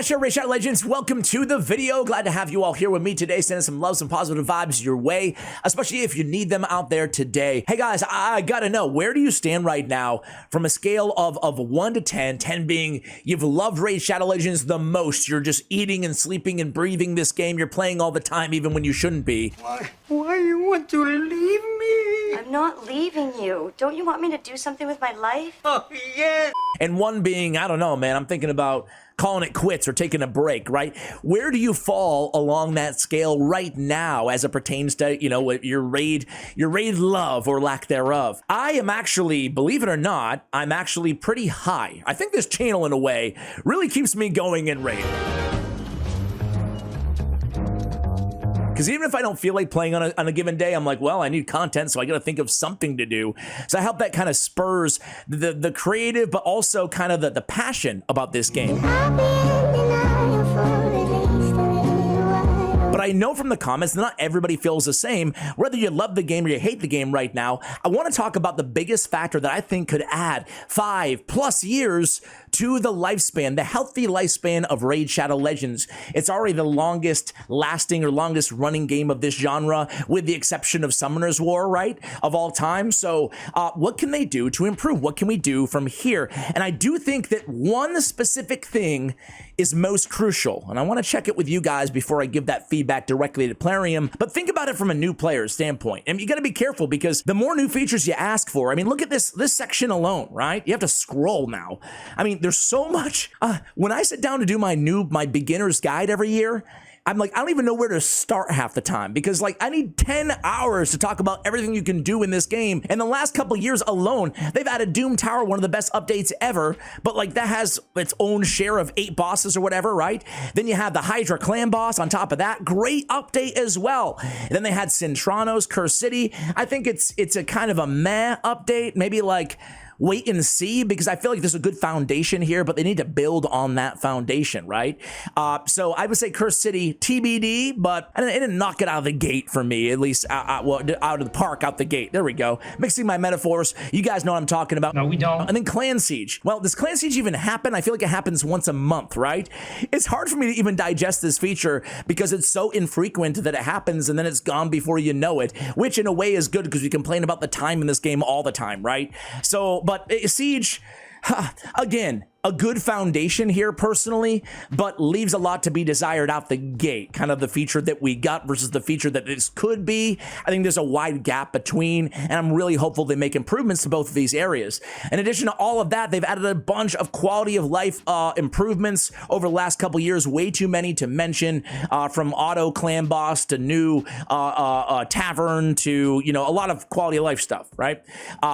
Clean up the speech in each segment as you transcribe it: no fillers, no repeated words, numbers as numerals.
What's your Raid Shadow Legends? Welcome to the video. Glad to have you all here with me today, sending some love, some positive vibes your way, especially if you need them out there today. Hey guys, I gotta know, where do you stand right now from a scale of 1 to 10, 10 being you've loved Raid Shadow Legends the most, you're just eating and sleeping and breathing this game, you're playing all the time even when you shouldn't be. Why you want to leave me? I'm not leaving you. Don't you want me to do something with my life? Oh, yes. And one being, I don't know, man, I'm thinking about calling it quits or taking a break, right? Where do you fall along that scale right now as it pertains to, you know, your raid love or lack thereof? I am actually, believe it or not, I'm actually pretty high. I think this channel in a way really keeps me going in raid. Because even if I don't feel like playing on a given day, I'm like, well, I need content, so I got to think of something to do. So I hope that kind of spurs the creative, but also kind of the passion about this game. But I know from the comments that not everybody feels the same. Whether you love the game or you hate the game right now, I want to talk about the biggest factor that I think could add 5+ years to the lifespan, the healthy lifespan of Raid Shadow Legends. It's already the longest lasting or longest running game of this genre, with the exception of Summoner's War, right, of all time. So what can they do to improve? What can we do from here? And I do think that one specific thing is most crucial, and I want to check it with you guys before I give that feedback directly to Plarium. But think about it from a new player's standpoint, and you got to be careful because the more new features you ask for, I mean, look at this section alone, right? You have to scroll now. I mean, there's so much. When I sit down to do my beginner's guide every year, I'm like, I don't even know where to start half the time, because like I need 10 hours to talk about everything you can do in this game. And the last couple of years alone, they've added Doom Tower, one of the best updates ever, but like that has its own share of 8 bosses or whatever, right? Then you have the Hydra clan boss on top of that, great update as well. And then they had Cintranos, Curse City. I think it's a kind of a meh update, maybe like wait and see, because I feel like there's a good foundation here, but they need to build on that foundation, right? So I would say Curse City TBD, but it didn't knock it out of the gate for me, at least out of the park, out the gate. There we go. Mixing my metaphors. You guys know what I'm talking about. No, we don't. And then Clan Siege. Well, does Clan Siege even happen? I feel like it happens once a month, right? It's hard for me to even digest this feature because it's so infrequent that it happens and then it's gone before you know it, which in a way is good because we complain about the time in this game all the time, right? So, but Siege, again, a good foundation here personally, but leaves a lot to be desired out the gate. Kind of the feature that we got versus the feature that this could be. I think there's a wide gap between, and I'm really hopeful they make improvements to both of these areas. In addition to all of that, they've added a bunch of quality of life improvements over the last couple years, way too many to mention, from auto clan boss to new tavern to, you know, a lot of quality of life stuff, right?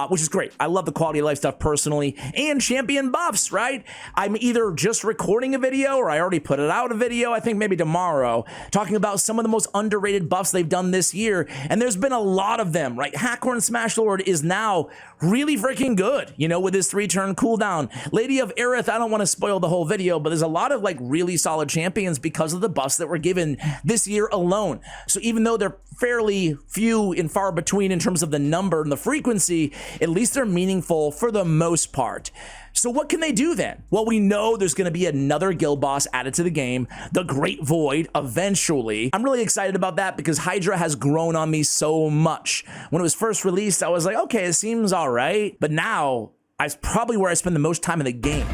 Which is great. I love the quality of life stuff personally, and champion buffs, right? I'm either just recording a video or I already put it out a video, I think maybe tomorrow, talking about some of the most underrated buffs they've done this year. And there's been a lot of them, right? Hackhorn Smashlord is now really freaking good, you know, with his 3-turn cooldown. Lady of Aerith, I don't want to spoil the whole video, but there's a lot of like really solid champions because of the buffs that were given this year alone. So even though they're fairly few and far between in terms of the number and the frequency, at least they're meaningful for the most part. So what can they do then? Well, we know there's going to be another guild boss added to the game, the Great Void, eventually. I'm really excited about that because Hydra has grown on me so much. When it was first released, I was like, okay, it seems all right. But now, it's probably where I spend the most time in the game.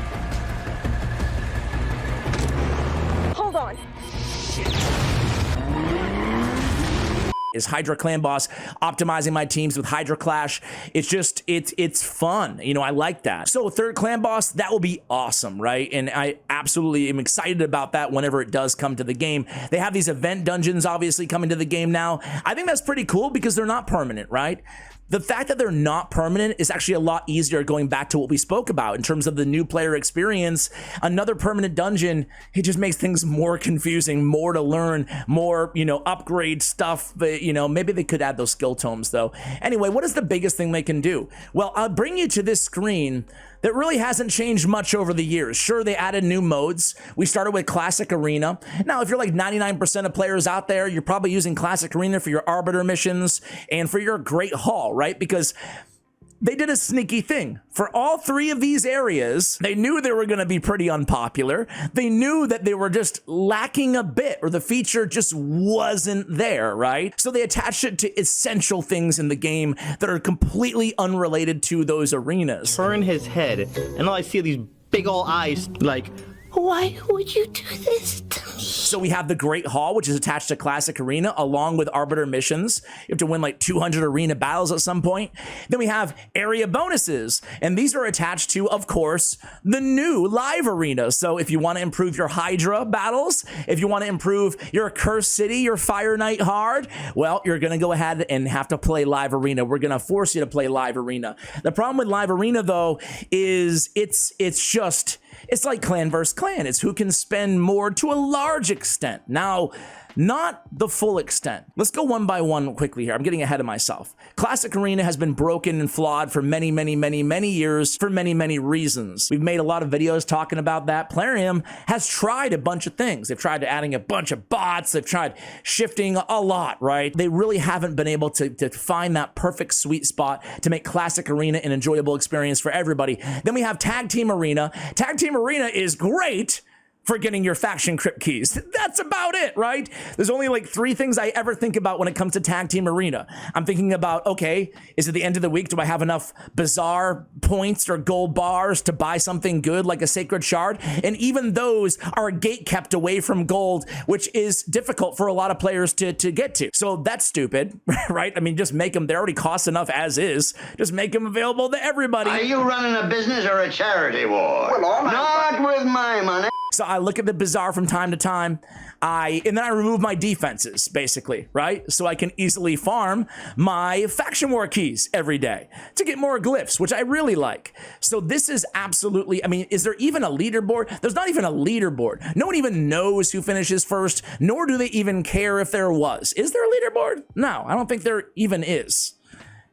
Hold on. Is Hydra clan boss, optimizing my teams with Hydra Clash. It's just, it's fun. You know, I like that. So third clan boss, that will be awesome, right? And I absolutely am excited about that whenever it does come to the game. They have these event dungeons obviously coming to the game now. I think that's pretty cool because they're not permanent, right? The fact that they're not permanent is actually a lot easier, going back to what we spoke about in terms of the new player experience. Another permanent dungeon, it just makes things more confusing, more to learn, more, you know, upgrade stuff. But, you know, maybe they could add those skill tomes though. Anyway, what is the biggest thing they can do? Well, I'll bring you to this screen that really hasn't changed much over the years. Sure, they added new modes. We started with Classic Arena. Now, if you're like 99% of players out there, you're probably using Classic Arena for your Arbiter missions and for your Great Hall, right? Because they did a sneaky thing. For all three of these areas, they knew they were going to be pretty unpopular. They knew that they were just lacking a bit, or the feature just wasn't there, right? So they attached it to essential things in the game that are completely unrelated to those arenas. Turn his head, and all I see are these big ol' eyes, like, why would you do this to me? So we have the Great Hall, which is attached to Classic Arena, along with Arbiter missions. You have to win like 200 arena battles at some point. Then we have area bonuses, and these are attached to, of course, the new live arena. So if you want to improve your Hydra battles, if you want to improve your Cursed City, your Fire Knight hard, well, you're going to go ahead and have to play live arena. We're going to force you to play live arena. The problem with live arena, though, is it's like clan versus clan. It's who can spend more to a large extent. Now, not the full extent. Let's go one by one quickly here. I'm getting ahead of myself. Classic Arena has been broken and flawed for many years for many reasons. We've made a lot of videos talking about that. Plarium has tried a bunch of things. They've tried adding a bunch of bots. They've tried shifting a lot, right? They really haven't been able to find that perfect sweet spot to make Classic Arena an enjoyable experience for everybody. Then we have Tag Team Arena. Tag Team Arena is great for getting your faction crypt keys. That's about it, right? There's only like 3 things I ever think about when it comes to Tag Team Arena. I'm thinking about, okay, is it the end of the week? Do I have enough bizarre points or gold bars to buy something good like a Sacred Shard? And even those are gate kept away from gold, which is difficult for a lot of players to get to. So that's stupid, right? I mean, just make them, they already cost enough as is. Just make them available to everybody. Are you running a business or a charity war? Well, not with my money. So I look at the Bazaar from time to time, and then I remove my defenses, basically, right? So I can easily farm my faction war keys every day to get more glyphs, which I really like. So this is absolutely, I mean, is there even a leaderboard? There's not even a leaderboard. No one even knows who finishes first, nor do they even care if there was. Is there a leaderboard? No, I don't think there even is.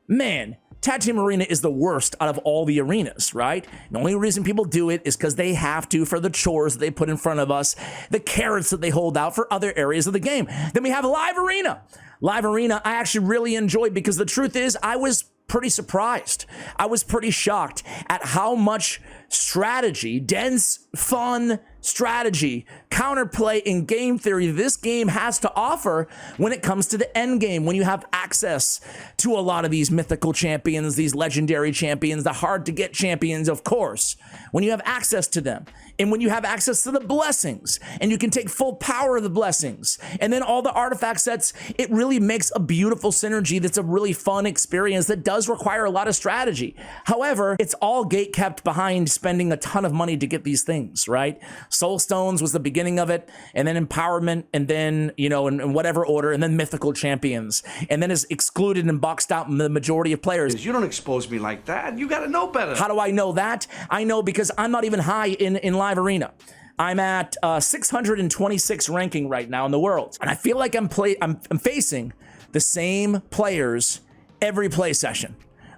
Man. Tag Team Arena is the worst out of all the arenas, right? The only reason people do it is because they have to for the chores that they put in front of us, the carrots that they hold out for other areas of the game. Then we have Live Arena. Live Arena, I actually really enjoyed because the truth is I was pretty surprised. I was pretty shocked at how much strategy, dense, fun strategy, counterplay, and game theory this game has to offer when it comes to the end game, when you have access to a lot of these mythical champions, these legendary champions, the hard to get champions, of course, when you have access to them, and when you have access to the blessings, and you can take full power of the blessings, and then all the artifact sets, it really makes a beautiful synergy that's a really fun experience that does require a lot of strategy. However, it's all gate kept behind spending a ton of money to get these things, right? Soul Stones was the beginning of it, and then Empowerment, and then, you know, in whatever order, and then Mythical Champions, and then is excluded and boxed out the majority of players. You don't expose me like that. You gotta know better. How do I know that? I know because I'm not even high in Live Arena. I'm at 626 ranking right now in the world, and I feel like I'm facing the same players every play session.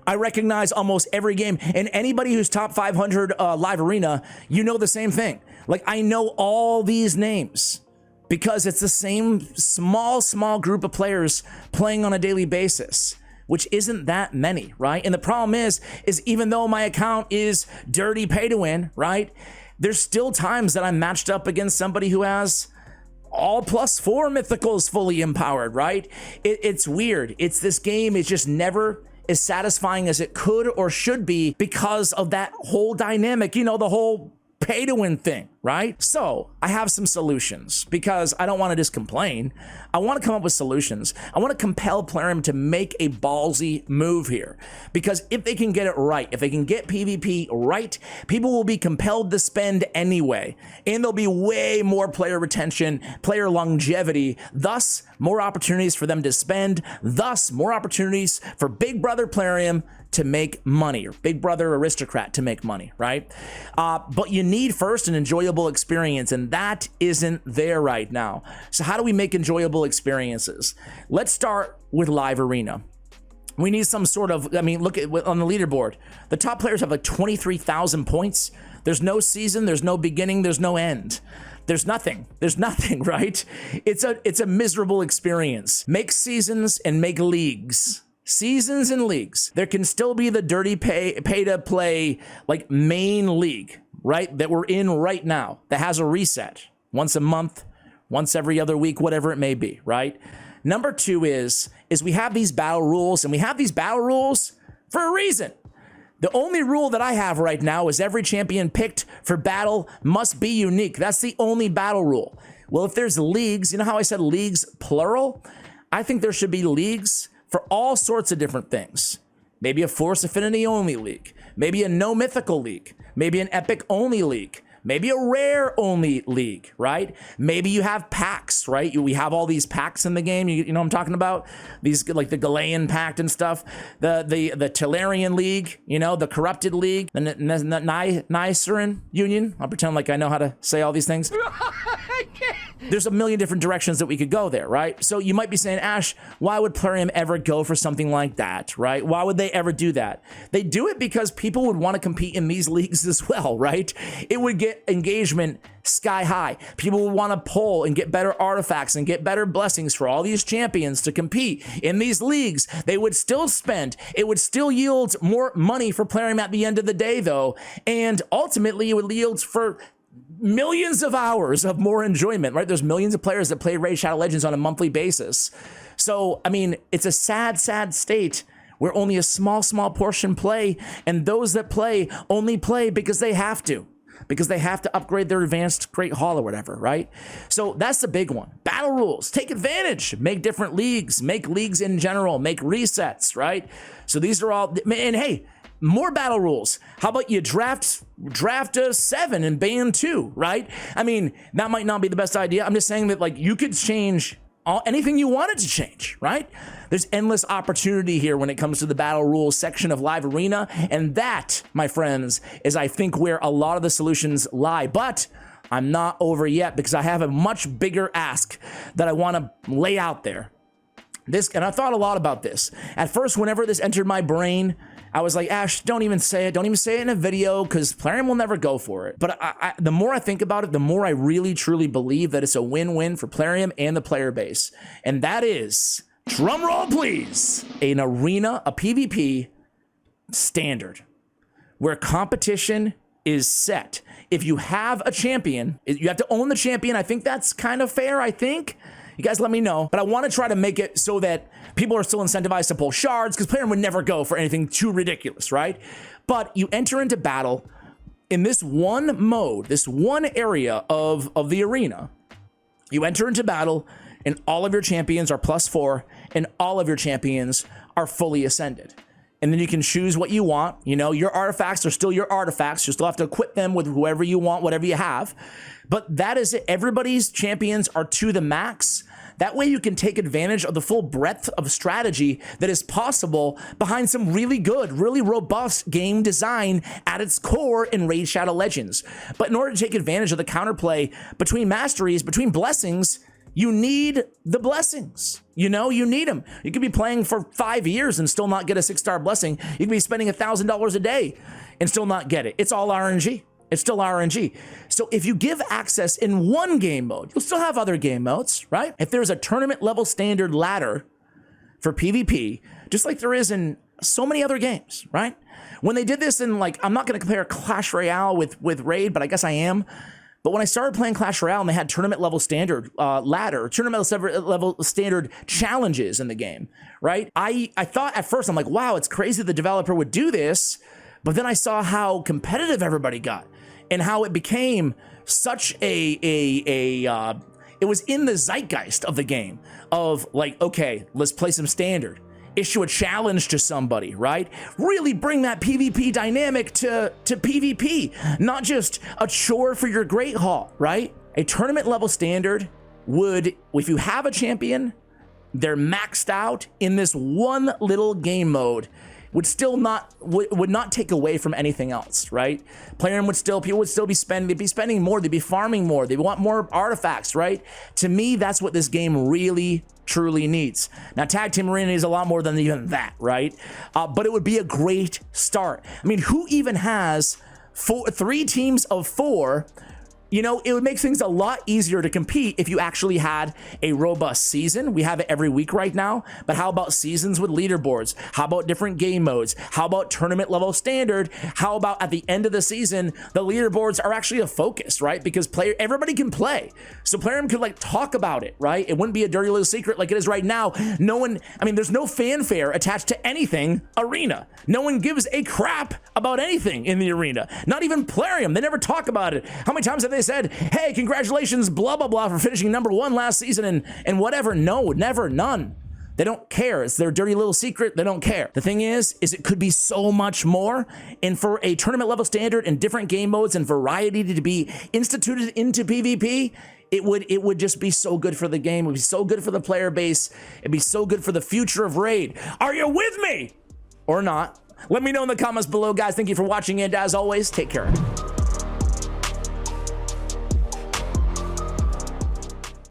I recognize almost every game, and anybody who's top 500 Live Arena, you know the same thing. Like, I know all these names because it's the same small group of players playing on a daily basis, which isn't that many, right? And the problem is even though my account is dirty pay to win, right? There's still times that I'm matched up against somebody who has all +4 mythicals fully empowered, right? It's weird. It's this game is just never as satisfying as it could or should be because of that whole dynamic, you know, the whole pay to win thing, right? So I have some solutions because I don't want to just complain. I want to come up with solutions. I want to compel Plarium to make a ballsy move here because if they can get it right, if they can get PvP right, people will be compelled to spend anyway, and there'll be way more player retention, player longevity, thus more opportunities for them to spend, thus more opportunities for Big Brother Plarium to make money, or Big Brother Aristocrat to make money, right? But you need first an enjoyable experience, and that isn't there right now. So how do we make enjoyable experiences? Let's start with Live Arena. We need some sort of, I mean, look at on the leaderboard. The top players have like 23,000 points. There's no season, there's no beginning, there's no end. There's nothing, right? It's a miserable experience. Make seasons and make leagues. seasons and leagues, there can still be the dirty pay to play like main league, right? That we're in right now that has a reset once a month, once every other week, whatever it may be, right? Number two is we have these battle rules, and we have these battle rules for a reason. The only rule that I have right now is every champion picked for battle must be unique. That's the only battle rule. Well, if there's leagues, you know how I said leagues plural? I think there should be leagues for all sorts of different things. Maybe a Force Affinity only league, maybe a no mythical league, maybe an epic only league, maybe a rare only league, right? Maybe you have packs, right? We have all these packs in the game. You know what I'm talking about? These like the Galean Pact and stuff, the Plarium League, you know, the Corrupted League, the Niceran Union. I'll pretend like I know how to say all these things. There's a million different directions that we could go there, right? So you might be saying, Ash, why would Plarium ever go for something like that, right? Why would they ever do that? They do it because people would want to compete in these leagues as well, right? It would get engagement sky high. People would want to pull and get better artifacts and get better blessings for all these champions to compete in these leagues. They would still spend. It would still yield more money for Plarium at the end of the day, though. And ultimately, it would yield for millions of hours of more enjoyment, right? There's millions of players that play Raid Shadow Legends on a monthly basis. So, I mean, it's a sad, sad state where only a small portion play, and those that play only play because they have to upgrade their advanced Great Hall or whatever, right? So that's the big one. Battle rules, take advantage, make different leagues, make leagues in general, make resets, right? So these are all, and hey, more battle rules. How about you draft 7 and ban 2, right? I mean, that might not be the best idea. I'm just saying that like you could change anything you wanted to change, right? There's endless opportunity here when it comes to the battle rules section of Live Arena. And that, my friends, is I think where a lot of the solutions lie. But I'm not over yet because I have a much bigger ask that I want to lay out there. And I thought a lot about this. At first, whenever this entered my brain, I was like, Ash, don't even say it. Don't even say it in a video because Plarium will never go for it. But the more I think about it, the more I really, truly believe that it's a win-win for Plarium and the player base. And that is, drum roll please, an arena, a PvP standard where competition is set. If you have a champion, you have to own the champion. I think that's kind of fair, I think. You guys let me know. But I want to try to make it so that people are still incentivized to pull shards because Plarium would never go for anything too ridiculous, right? But you enter into battle in this one mode, this one area of the arena. You enter into battle and all of your champions are +4 and all of your champions are fully ascended. And then you can choose what you want. You know, your artifacts are still your artifacts. You still have to equip them with whoever you want, whatever you have. But that is it. Everybody's champions are to the max. That way you can take advantage of the full breadth of strategy that is possible behind some really good, really robust game design at its core in Raid Shadow Legends. But in order to take advantage of the counterplay between masteries, between blessings, you need the blessings. You know, you need them. You could be playing for 5 years and still not get a 6-star blessing. You could be spending $1,000 a day and still not get it. It's all RNG. It's still RNG. So if you give access in one game mode, you'll still have other game modes, right? If there's a tournament level standard ladder for PvP, just like there is in so many other games, right? When they did this in, like, I'm not going to compare Clash Royale with Raid, but I guess I am. But when I started playing Clash Royale and they had tournament level standard ladder, tournament level standard challenges in the game, right? I thought at first, I'm like, wow, it's crazy the developer would do this. But then I saw how competitive everybody got and how it became such it was in the zeitgeist of the game of like, okay, let's play some standard. Issue a challenge to somebody, right? Really bring that PvP dynamic to PvP, not just a chore for your Great Hall, right? A tournament level standard would, if you have a champion, they're maxed out in this one little game mode, would not take away from anything else, right? Plarium people would still be spending, they'd be spending more, they'd be farming more, they want more artifacts, right? To me, that's what this game really, truly needs. Now, Tag Team Arena is a lot more than even that, right? But it would be a great start. I mean, who even has 3 teams of 4 You know, it would make things a lot easier to compete if you actually had a robust season. We have it every week right now, but how about seasons with leaderboards? How about different game modes? How about tournament level standard? How about at the end of the season, the leaderboards are actually a focus, right? Because everybody can play. So Plarium could like talk about it, right? It wouldn't be a dirty little secret like it is right now. No one, I mean, there's no fanfare attached to anything arena. No one gives a crap about anything in the arena. Not even Plarium. They never talk about it. How many times have they said, hey, congratulations, blah, blah, blah, for finishing #1 last season and whatever? No, never, none. They don't care. It's their dirty little secret. They don't care. The thing is it could be so much more. And for a tournament level standard and different game modes and variety to be instituted into PvP, it would just be so good for the game. It would be so good for the player base. It'd be so good for the future of Raid. Are you with me or not? Let me know in the comments below, guys. Thank you for watching, and as always, take care.